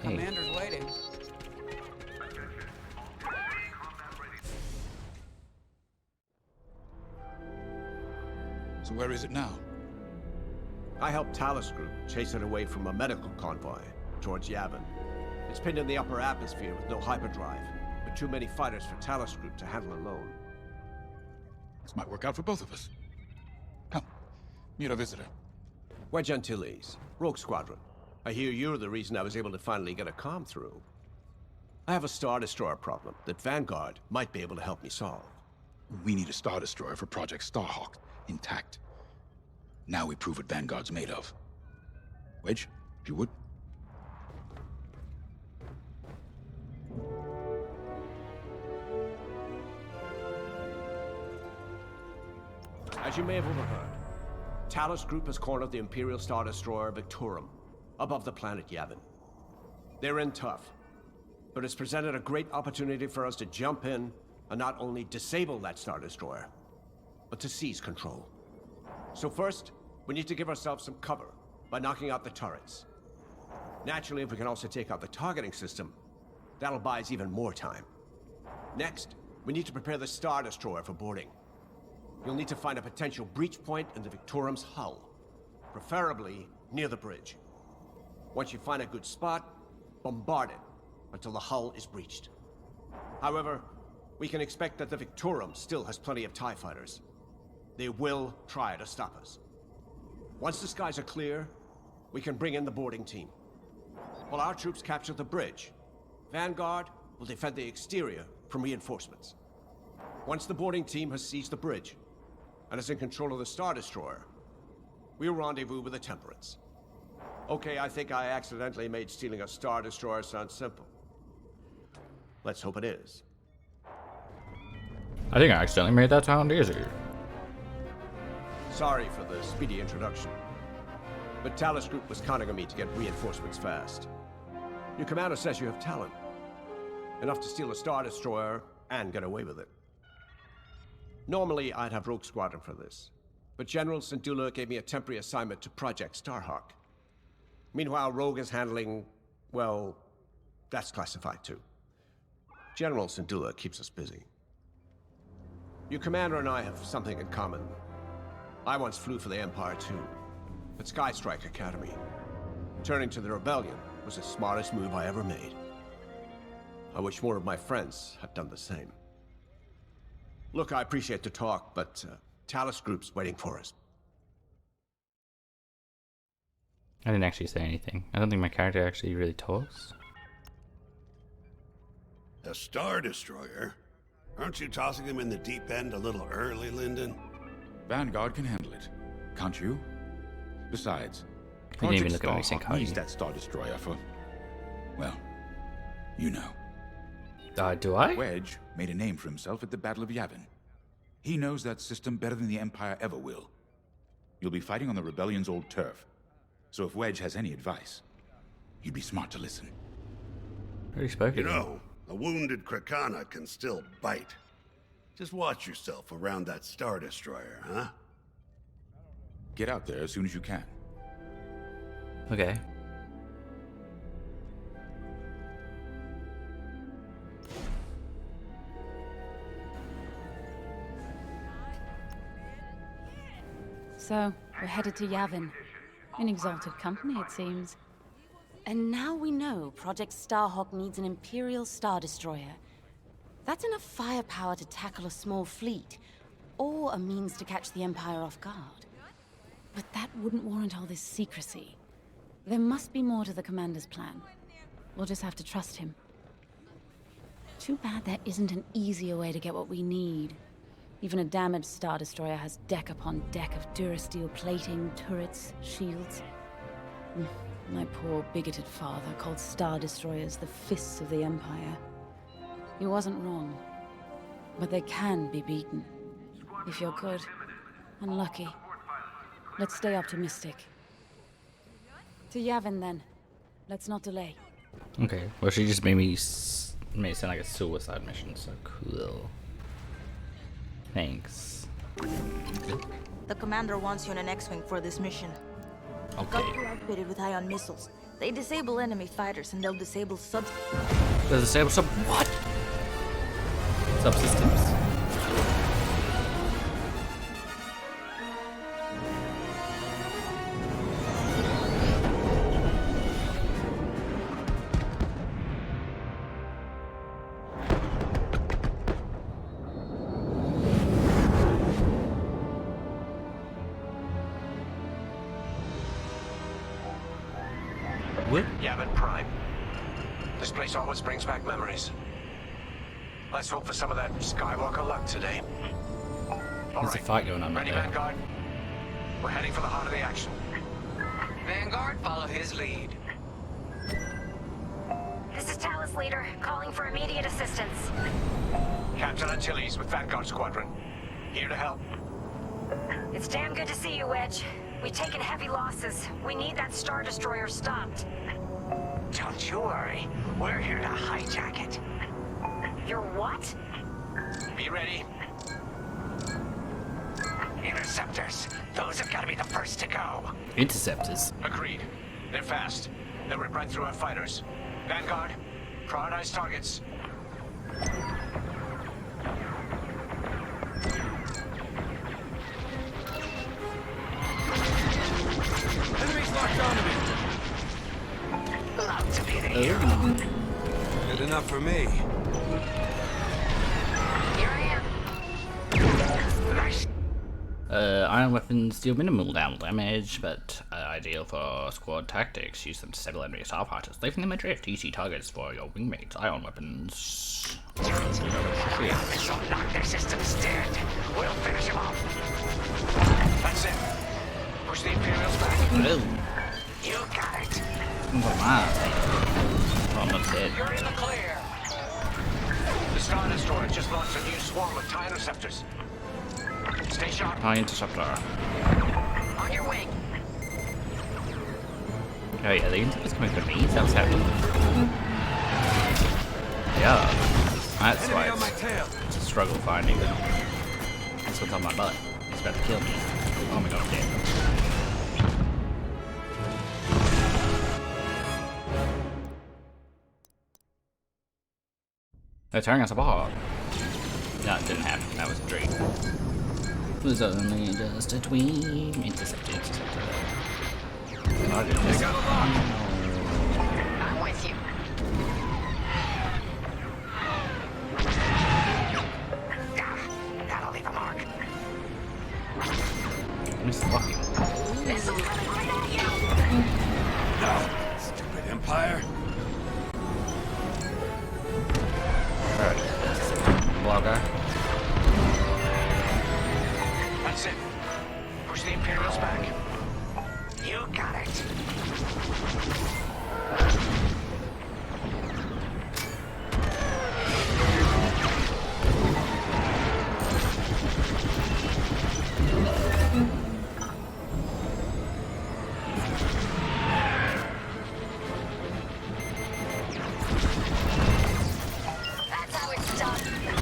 Commander's waiting. So where is it now? I helped Talus Group chase it away from a medical convoy towards Yavin. It's pinned in the upper atmosphere with no hyperdrive, but too many fighters for Talus Group to handle alone. This might work out for both of us. Come, meet our visitor. Wedge Antilles, Rogue Squadron. I hear you're the reason I was able to finally get a comm through. I have a Star Destroyer problem that Vanguard might be able to help me solve. We need a Star Destroyer for Project Starhawk, intact. Now we prove what Vanguard's made of. Wedge, if you would. As you may have overheard, Talus Group has cornered the Imperial Star Destroyer Victorum above the planet Yavin. They're in tough, but it's presented a great opportunity for us to jump in and not only disable that Star Destroyer, but to seize control. So first, we need to give ourselves some cover by knocking out the turrets. Naturally, if we can also take out the targeting system, that'll buy us even more time. Next, we need to prepare the Star Destroyer for boarding. You'll need to find a potential breach point in the Victorum's hull, preferably near the bridge. Once you find a good spot, bombard it until the hull is breached. However, we can expect that the Victorum still has plenty of TIE fighters. They will try to stop us. Once the skies are clear, we can bring in the boarding team. While our troops capture the bridge, Vanguard will defend the exterior from reinforcements. Once the boarding team has seized the bridge and is in control of the Star Destroyer, we'll rendezvous with the Temperance. Okay, I think I accidentally made stealing a Star Destroyer sound simple. Let's hope it is. I think I accidentally made that sound easier. Sorry for the speedy introduction, but Talus Group was counting on me to get reinforcements fast. Your commander says you have talent. Enough to steal a Star Destroyer and get away with it. Normally, I'd have Rogue Squadron for this, but General Syndulla gave me a temporary assignment to Project Starhawk. Meanwhile, Rogue is handling, well, that's classified too. General Syndulla keeps us busy. Your commander and I have something in common. I once flew for the Empire too, at Skystrike Academy. Turning to the Rebellion was the smartest move I ever made. I wish more of my friends had done the same. Look, I appreciate the talk, but Talus Group's waiting for us. I didn't actually say anything. I don't think my character actually really talks. A Star Destroyer? Aren't you tossing him in the deep end a little early, Lyndon? Vanguard can handle it, can't you? Besides, You didn't even Project look at me saying Starhawk needs you. that Star Destroyer for, well, you know. Do I? Wedge made a name for himself at the Battle of Yavin. He knows that system better than the Empire ever will. You'll be fighting on the Rebellion's old turf, so if Wedge has any advice, you'd be smart to listen. Already spoken. You know, a wounded Krakana can still bite. Just watch yourself around that Star Destroyer, huh? Get out there as soon as you can. Okay. So, we're headed to Yavin. In exalted company, it seems. And now we know Project Starhawk needs an Imperial Star Destroyer. That's enough firepower to tackle a small fleet, or a means to catch the Empire off guard. But that wouldn't warrant all this secrecy. There must be more to the Commander's plan. We'll just have to trust him. Too bad there isn't an easier way to get what we need. Even a damaged Star Destroyer has deck upon deck of Durasteel plating, turrets, shields. My poor bigoted father called Star Destroyers the fists of the Empire. He wasn't wrong. But they can be beaten. If you're good and lucky. Let's stay optimistic. To Yavin, then. Let's not delay. Okay. Well, she just made me made it sound like a suicide mission. So cool. Thanks. The commander wants you in an X-Wing for this mission. Okay. Guns are outfitted with ion missiles. They disable enemy fighters and they'll disable There's a sub what? Subsystems. What? Yavin Prime. This place always brings back memories. Let's hope for some of that Skywalker luck today. There's a fight going on right Ready, there. Vanguard? We're heading for the heart of the action. Vanguard, follow his lead. This is Talus Leader, calling for immediate assistance. Captain Antilles with Vanguard Squadron. Here to help. It's damn good to see you, Wedge. We've taken heavy losses. We need that Star Destroyer stopped. Don't you worry. We're here to hijack it. You're what? Be ready. Interceptors. Those have got to be the first to go. Interceptors. Agreed. They're fast. They'll rip right through our fighters. Vanguard, prioritize targets. Enemies locked onto me. Love to be the hero. Good enough for me. Here I am. Nice. Iron weapons deal minimal damage, but ideal for squad tactics. Use them to settle enemy starfighters, leaving them adrift. Easy targets for your wingmates. Iron weapons. This will knock their systems dead. We'll finish them off. That's it. Push the Imperials back. Hello. You got it. Oh, I'm not dead. You're in the clear. The Star Destroyer just launched a new swarm of TIE interceptors. Stay sharp. TIE interceptor. On your wing. Oh yeah, the interceptor's coming for me. That was happening. Yeah. That's Enemy why on my it's tail. a struggle finding them. This one's on my butt. He's about to kill me. Oh my god, I'm dead. They're tearing us apart. No, it didn't happen. That was a dream. It was only just a dream. Interceptor, interceptor. I didn't miss it. I'm with you. That'll leave a mark. Missed lucky. Missile coming right at you. No, stupid Empire. Alright. Blogger. That's it. Push the Imperials back. You got it. That's how it's done.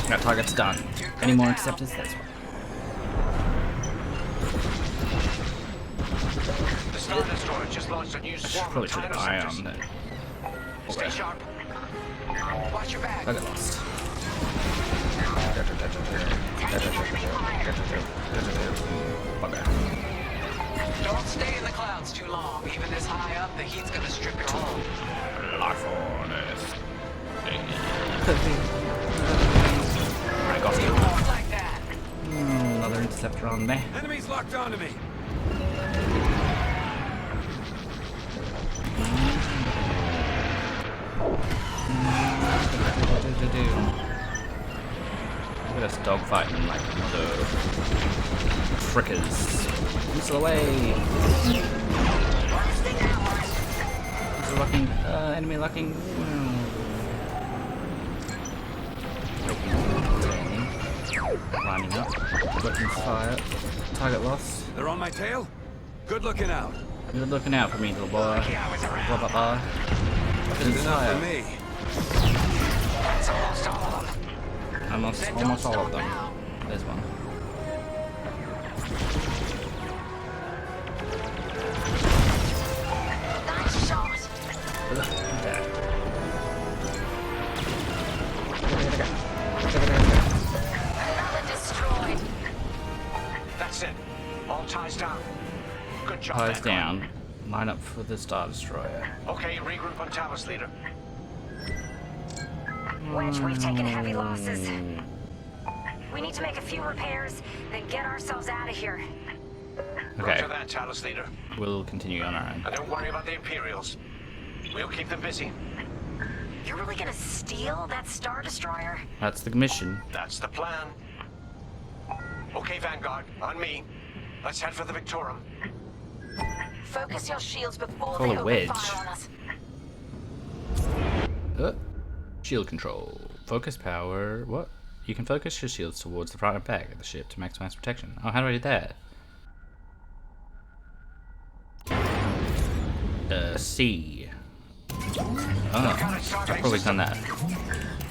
That target's done. Any more interceptors? That's one. The Star Destroyer just launched a new swarm Probably of should TIE have eye on interceptors. that. Stay sharp. Watch your back. I got lost. Bugger. Don't stay in the clouds too long. Even this high up, the heat's gonna strip your hull. Life on Earth. I got You you. walk like that. Another interceptor on me. Enemies locked onto me. Look at us dogfighting like mother frickers. Missile away! Missile locking, enemy locking. Lining up, looking fire. Target lost. They're on my tail. Good looking out. You're looking out for me, little boy. Blah blah blah. Good enough for me. That's almost all of them. Almost all of them. There's one. Another destroyed. That's it. All ties down. Good job, Ties Vanguard. down. Line up for the Star Destroyer. Okay, regroup on Talos, leader. Wedge, we've taken heavy losses. We need to make a few repairs, then get ourselves out of here. Okay, Roger that, Talos, leader. we'll continue on our own. And don't worry about the Imperials. We'll keep them busy. You're really gonna steal that Star Destroyer? That's the mission. That's the plan. Okay, Vanguard, on me. Let's head for the Victorum. Focus your shields before Call they a open wedge. fire on us. Shield control. Focus power. What? You can focus your shields towards the front and back of the ship to maximize protection. Oh, how do I do that? C. Oh, I've probably done that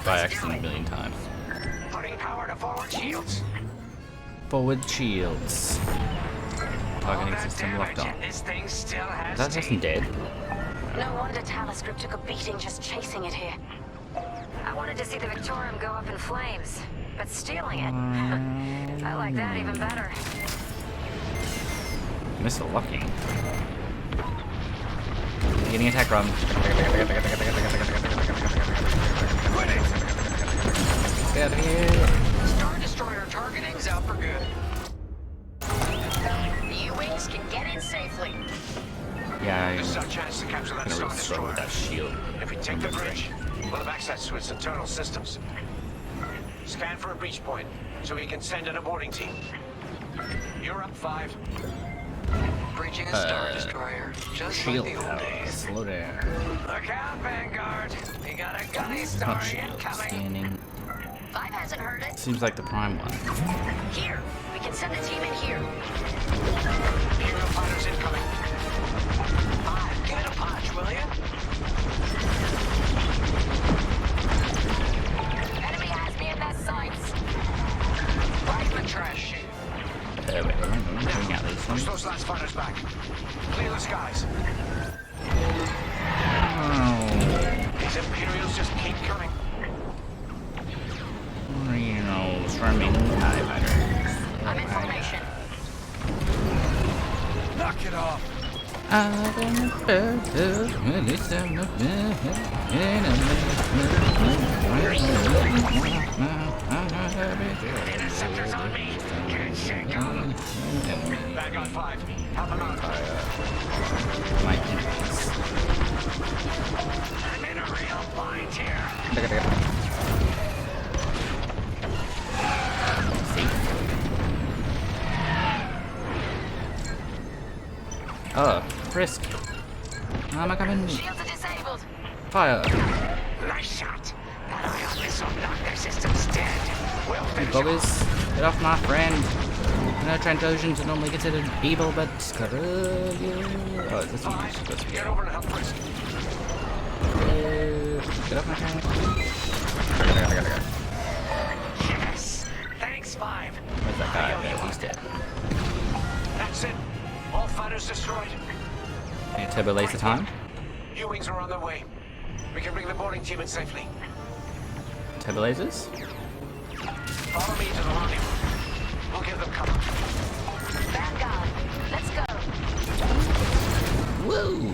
by accident a million times. Putting power to forward shields. Forward shields. Targeting system locked on. This thing still has Is that person dead? No wonder Talos Group took a beating just chasing it here. I wanted to see the Victorium go up in flames, but stealing it, I like that even better. Missile locking. Beginning attack run. Get out of here. Star Destroyer targeting's out for good. The U-Wings can get in safely. Yeah, This is our chance to capture that I'm gonna Star really struggle with Destroyer. that shield. If we take the bridge, we'll have access to its internal systems. Scan for a breach point, so we can send in a boarding team. You're up, 5. Breaching a Star Destroyer, just Shield like the old power. days. Slow down. Look out, Vanguard. We got a gunny Not star shield. incoming. Scanning. 5 hasn't heard it. Seems like the prime one. Here, we can send a team in here. Imperial fighters incoming. 5, give it a punch, will you? Enemy has me in their sights. Right in the trash chute. Wait, I'm bring out these Push ones. those last fighters back. Clear the skies. Oh, These Imperials just keep coming. swarming TIE fighters. I'm in formation. Knock it off. Interceptors on me. Can't shake them. Vanguard 5, help them out. My enemies. I'm in a real bind here. Oh, frisk. I'm coming. Shields are disabled. Fire. Nice shot. That ion missile knocked their systems dead. We'll Hey, finish them boggers. off. Get off my friend. I know Trandoshans are normally considered evil, but... Oh, this one's supposed to be... Get over and help Frisk. Get off my friend. Yes. Thanks, 5. Where's that guy? There, he's dead. That's it. All fighters destroyed. Can you turbo laser time? U-Wings are on their way. We can bring the boarding team in safely. Turbo lasers? Follow me to the rendezvous. We'll give them cover. Vanguard, let's go. Woo!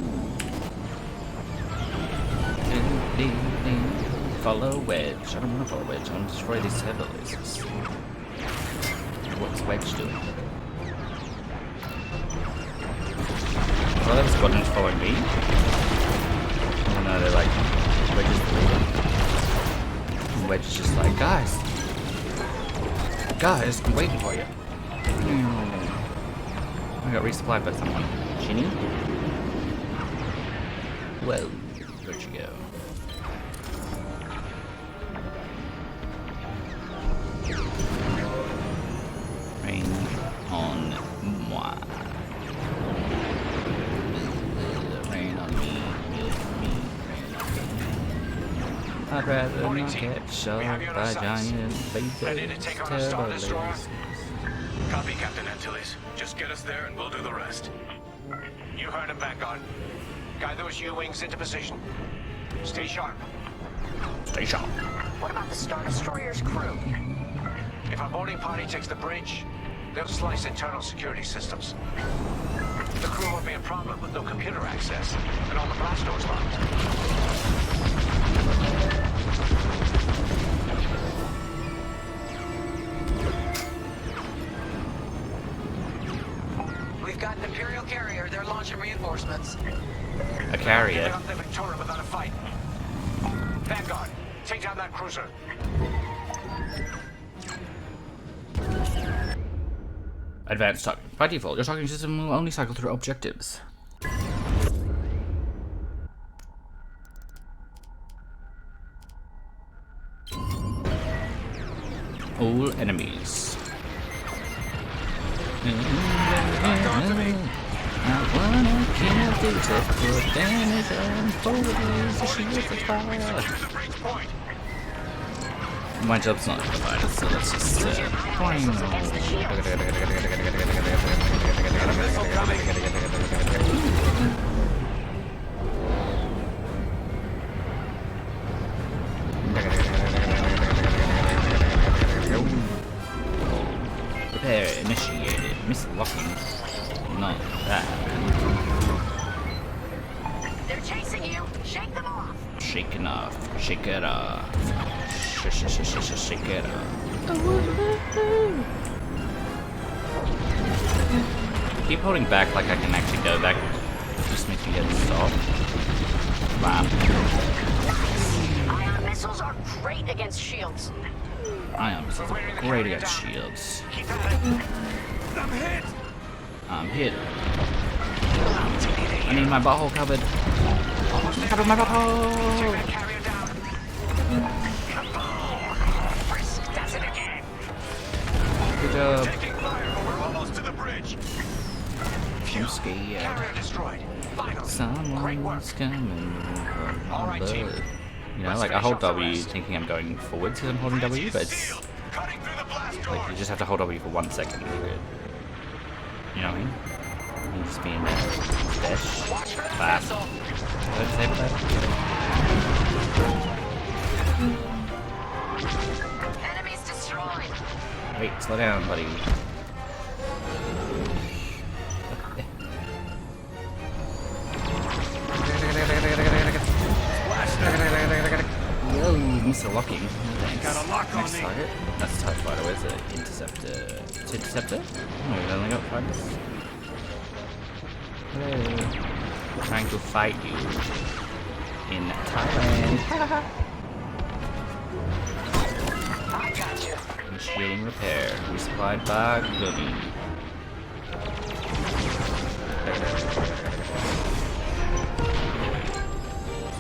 Follow Wedge. I don't want to follow Wedge. I want to destroy these turbo lasers. What's Wedge doing? Well, the squadrons following me. Oh no, they're like, Wedge is the leader. And Wedge is just like, guys, I'm waiting for you. I got resupplied by someone. Ginny? Whoa, where'd you go? Rain on moi. Rain on me, rain on me. I'd rather not get shot by giant Ready to take on the Star Destroyer? lasers. Copy, Captain Antilles. Just get us there and we'll do the rest. You heard him, Vanguard. Guide those U-wings into position. Stay sharp. Stay sharp. What about the Star Destroyer's crew? If our boarding party takes the bridge, they'll slice internal security systems. The crew won't be a problem with no computer access, and all the blast doors locked. We've got an Imperial carrier. They're launching reinforcements. A carrier. Get up the Victoria without a fight. Vanguard, take down that cruiser. Advanced target. By default, your targeting system will only cycle through objectives. All enemies. I wanna kill the death for damage and forward the shield of fire. My job's not provided, so let's just point. Repair initiated. Mislocking. Not that. They're chasing you. Shake them off. Shaking off. Shake it off. Shake it off. Keep holding back like I can actually go back. Just makes me get stopped. Wow. Ion missiles are great against shields. Ion missiles are great against shields. I'm hit. I'm hit. I need my butthole covered. Cover my butthole. Carrier down. Does it again. Good job. Taking fire, but we're almost to the bridge. I'm scared. Carrier destroyed. Finally. Someone's coming. All right, team. You know, like I hold W thinking I'm going forwards because I'm holding W, but it's Cutting through the blast like you just have to hold W for 1 second. And you're good. You know what I mean? You just be in there. Dash. Fast. Did I disable that? Enemies destroyed. Wait, slow down, buddy. Whoa, Mr. Locking. Thanks. Got a lock on Next me. target. That's a TIE fighter. Where's the interceptor? It's interceptor? Oh, we've only got fighters. Hello. Trying to fight you in Thailand. I got you. Shielding repair. Resupplied by Gunny.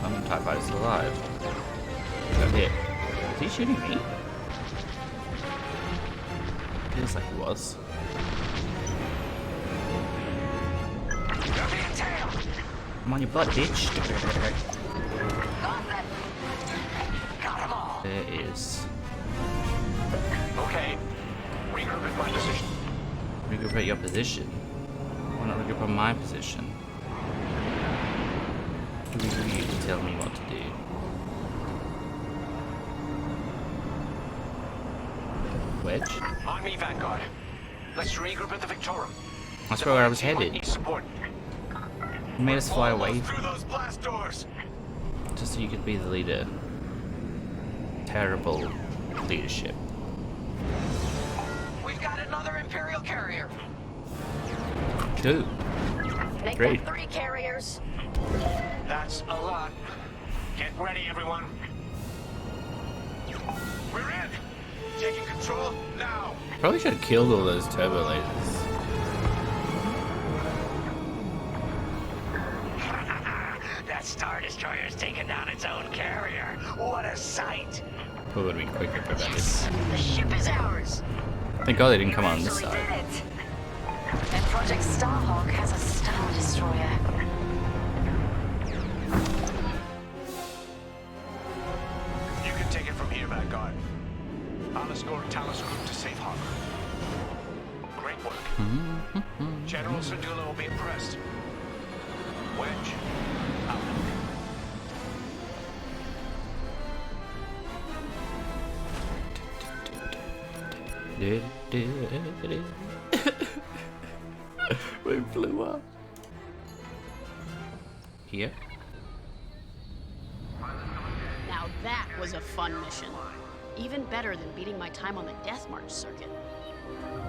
Some TIE fighters alive. Got hit. Is he shooting me? Feels like he was. I'm on your butt, bitch. Got them all. There is. Okay. Regroup at my position. Regroup at your position. Why not regroup on my position? Who are you to tell me what to do? Wedge? On me, Vanguard. Let's regroup at the Victorum. That's where I was headed. Support. You made us fly away Through those blast doors. just so you could be the leader. Terrible leadership. We've got another Imperial carrier. Two. Make Great. that 3 carriers. That's a lot. Get ready, everyone. We're in. Taking control now. Probably should have killed all those turbo lasers. That Star Destroyer's taken down its own carrier. What a sight. Who would have been quicker for that? The ship is ours. Thank God they didn't come on this Actually side. did it. And Project Starhawk has a Star Destroyer. You can take it from here, Vanguard. I'll escort Talos Group to safe harbor. Great work. General Sardula will be impressed. Wedge, We flew up. Here. Now that was a fun mission. Even better than beating my time on the Death March circuit.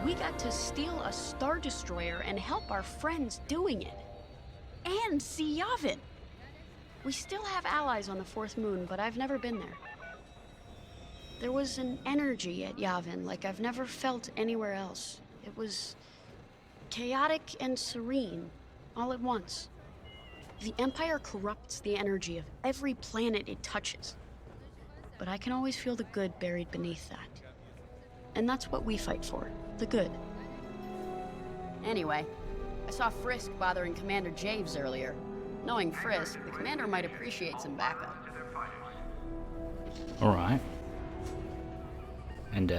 We got to steal a Star Destroyer and help our friends doing it. And see Yavin. We still have allies on the fourth moon, but I've never been there. There was an energy at Yavin like I've never felt anywhere else. It was chaotic and serene, all at once. The Empire corrupts the energy of every planet it touches. But I can always feel the good buried beneath that. And that's what we fight for, the good. Anyway, I saw Frisk bothering Commander Javes earlier. Knowing Frisk, the commander might appreciate some backup. Alright. And,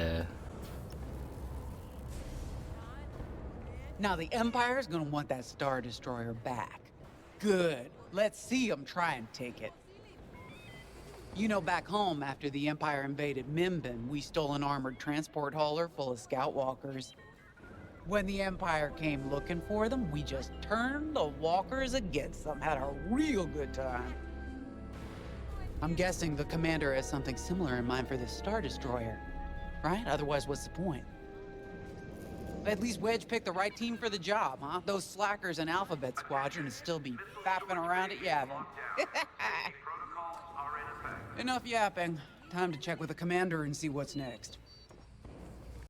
Now the Empire's gonna want that Star Destroyer back. Good. Let's see them try and take it. You know, back home, after the Empire invaded Mimbin, we stole an armored transport hauler full of scout walkers. When the Empire came looking for them, we just turned the walkers against them, had a real good time. I'm guessing the commander has something similar in mind for this Star Destroyer, right? Otherwise, what's the point? At least Wedge picked the right team for the job, huh? Those slackers in Alphabet Squadron would still be fapping around at Yavin. Enough yapping. Time to check with the commander and see what's next.